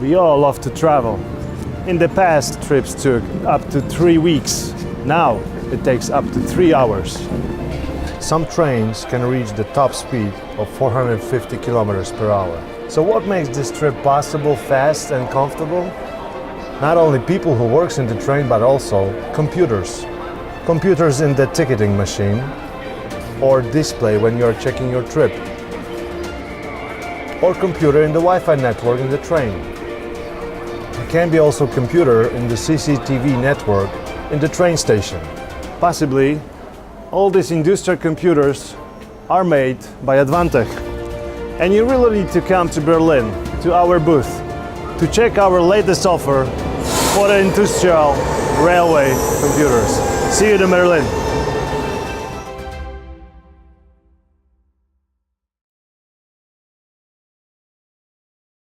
We all love to travel. In the past, trips took up to 3 weeks. Now, it takes up to 3 hours. Some trains can reach the top speed of 450 kilometers per hour. So what makes this trip possible, fast and comfortable? Not only people who works in the train, but also computers. Computers in the ticketing machine or display when you're checking your trip. Or computer in the Wi-Fi network in the train. It can be also computer in the CCTV network in the train station. Possibly, all these industrial computers are made by Advantech. And you really need to come to Berlin, to our booth, to check our latest offer for the industrial railway computers. See you in Berlin.